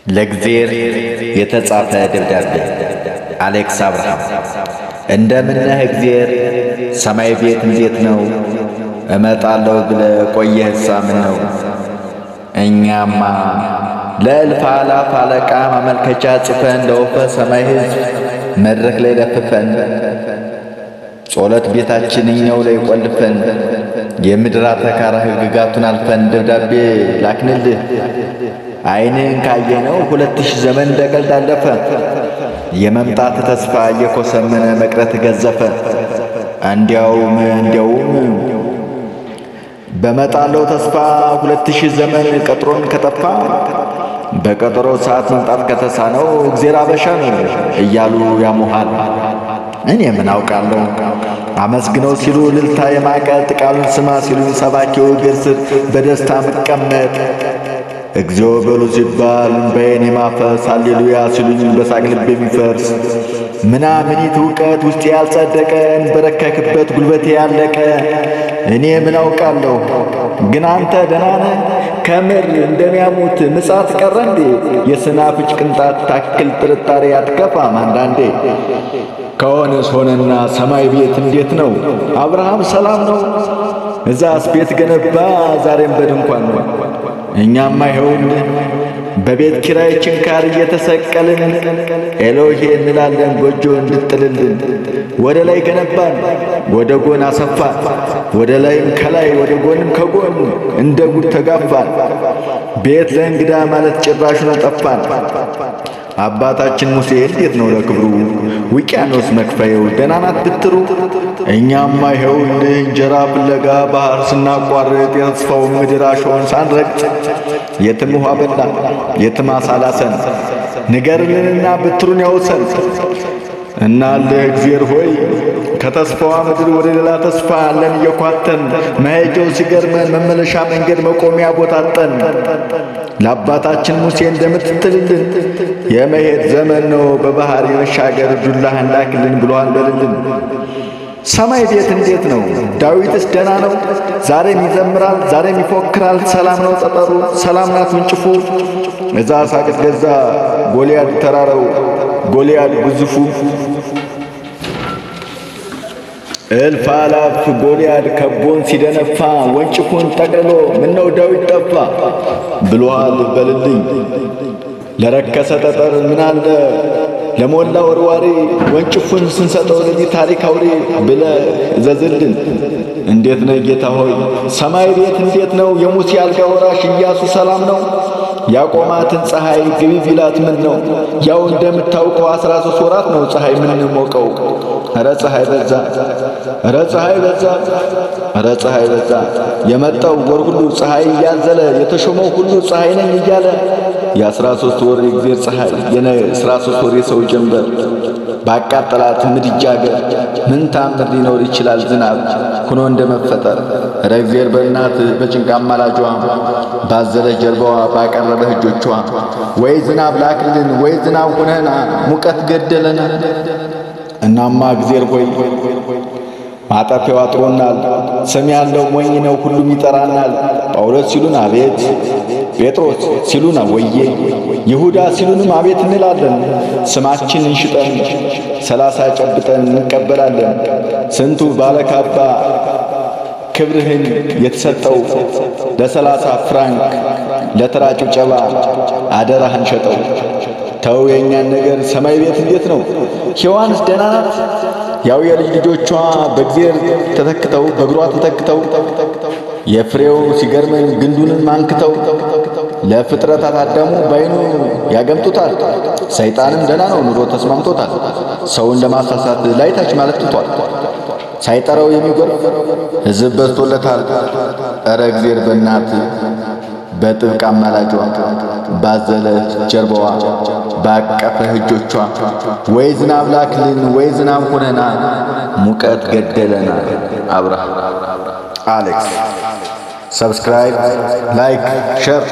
ለእግዚአብሔር የተጻፈ ደብዳቤ አሌክስ አብርሃም። እንደምን ነህ እግዚአብሔር? ሰማይ ቤት እንዴት ነው? እመጣለሁ ብለህ ቆየህሳ ምን ነው? እኛማ ለእልፍ አላፍ አለቃ ማመልከቻ ጽፈን ለወፈ ሰማይ ሕዝብ መድረክ ላይ ለፍፈን ጸሎት ቤታችን እኛው ላይ ቆልፈን የምድር አተካራ ሕግጋቱን አልፈን ደብዳቤ ላክንልህ። ዓይንህን ካየነው 2000 ዘመን እንደ ቀልድ አለፈ። የመምጣት ተስፋ እየኮሰመነ መቅረት ገዘፈ። እንዲያውም በመጣለው ተስፋ 2000 ዘመን ቀጥሮን ከጠፋ በቀጠሮ ሰዓት መምጣት ከተሳነው እግዜር አበሻ ነው እያሉ ያሙሃል። እኔ ምን አውቃለሁ? አመስግነው ሲሉ ልልታ የማቀልጥ ቃሉን ስማ ሲሉ ሰባኪው እግር ስር በደስታ መቀመጥ እግዚኦ በሉ ሲባል እንባዬን የማፈስ ሃሌሉያ ሲሉኝ በሳቅ ልብ የሚፈርስ ምናምኒት እውቀት ውስጤ ያልጸደቀ እንበረከክበት ጉልበቴ ያለቀ እኔ ምን አውቃለሁ? ግን አንተ ደህና ነህ? ከምር እንደሚያሙት ምጽአት ቀረ እንዴ? የሰናፍጭ ቅንጣት ታክል ጥርጣሬ አትከፋም አንዳንዴ? ከሆነስ ሆነና ሰማይ ቤት እንዴት ነው? አብርሃም ሰላም ነው? እዛስ ቤት ገነባ ዛሬም በድንኳን ነው። እኛማ ይኸውልህ በቤት ኪራይ ችንካር እየተሰቀልን ኤሎሄ እንላለን ጎጆ እንድጥልልን። ወደ ላይ ገነባን፣ ወደ ጎን አሰፋን፣ ወደ ላይም ከላይ ወደ ጎንም ከጎን እንደ ጉድ ተጋፋን። ቤት ለእንግዳ ማለት ጭራሹን ጠፋን። አባታችን ሙሴ እንዴት ነው ለክብሩ ውቅያኖስ መክፈየው ደህና ናት ብትሩ? እኛማ ይኸውልህ እንጀራ ፍለጋ ባህር ስናቋርጥ የተስፋው ምድር አሸዋን ሳንረግጥ የትም ውሃ በላን የትም አሳላሰን። ንገርልንና ብትሩን ያውሰን እናልህ እግዚአብሔር ሆይ ከተስፋዋ ምድር ወደ ሌላ ተስፋ አለን እየኳተን መሄጃው ሲገርመን መመለሻ መንገድ መቆሚያ ቦታ አጠን። ለአባታችን ሙሴ እንደምትትልልን የመሄድ ዘመን ነው በባህር የመሻገር ዱላህን ላክልን ብሎሃል በልልን። ሰማይ ቤት እንዴት ነው? ዳዊትስ ደህና ነው? ዛሬም ይዘምራል ዛሬም ይፎክራል። ሰላም ነው ጠጠሩ ሰላም ናት ምንጭፉ። እዛ ሳቅት ገዛ ጎልያድ ተራራው ጎልያድ ግዙፉ እልፍ አላፍ ጎልያድ ከቦን ሲደነፋ ወንጭፉን ጠቅልሎ ምነው ዳዊት ጠፋ ብሎሃል በልልኝ። ለረከሰ ጠጠር ምን አለ ለሞላ ወርዋሪ ወንጭፉን ስንሰጠው ለዚህ ታሪክ አውሪ ብለ እዘዝልን። እንዴት ነው ጌታ ሆይ ሰማይ ቤት እንዴት ነው? የሙሴ አልጋ ወራሽ ኢያሱ ሰላም ነው? ያቆማትን ፀሐይ ግቢ ቢላት ምን ነው? ያው እንደምታውቀው 13 ወራት ነው ፀሐይ የምንሞቀው። ኧረ ፀሐይ በዛ፣ ኧረ ፀሐይ በዛ፣ ኧረ ፀሐይ በዛ። የመጣው ወር ሁሉ ፀሐይ እያዘለ የተሾመው ሁሉ ፀሐይ ነኝ እያለ የ13 ወር የእግዚአብሔር ፀሐይ የ13 ወር የሰው ጀንበር ባቃጠላት ምድጃ ገር ምን ታምር ሊኖር ይችላል? ዝናብ ሆኖ እንደመፈጠር ኧረ እግዚአብሔር በእናት በጭንቃ አማላጇ ባዘለ ጀርባዋ ባቀረበ እጆቿ ወይ ዝናብ ላክልን ወይ ዝናብ ሆነና ሙቀት ገደለና። እናማ እግዚአብሔር ሆይ ማጠፊያው አጥሮናል። ስም ያለው ሞኝ ነው ሁሉም ይጠራናል። ጳውሎስ ሲሉን አቤት፣ ጴጥሮስ ሲሉን ወዬ፣ ይሁዳ ሲሉንም አቤት እንላለን። ስማችን እንሽጠን 30 ጨብጠን እንቀበላለን። ስንቱ ባለካባ ክብርህን የተሰጠው ለ30 ፍራንክ ለተራ ጭብጨባ አደራህን ሸጠው። ተው የእኛን ነገር ሰማይ ቤት እንዴት ነው? ሔዋንስ ደህና ናት? ያው የልጅ ልጆቿ በእግዚአብሔር ተተክተው በእግሯ ተተክተው የፍሬው ሲገርመን ግንዱንም አንክተው ለፍጥረታት አዳሙ ባይኑ ያገምጡታል። ሰይጣንም ደህና ነው ኑሮ ተስማምቶታል። ሰውን ለማሳሳት ላይታች ማለት ትቷል። ሳይጠራው የሚጎርፍ ሕዝብ በዝቶለታል። ኧረ እግዚአብሔር በእናት በጥብቅ አማላጇ ባዘለ ጀርባዋ ባቀፈ እጆቿ ወይ ዝናብ ላክልን ወይ ዝናብ ሆነና ሙቀት ገደለና። አብርሃም አሌክስ። ሰብስክራይብ፣ ላይክ፣ ሼር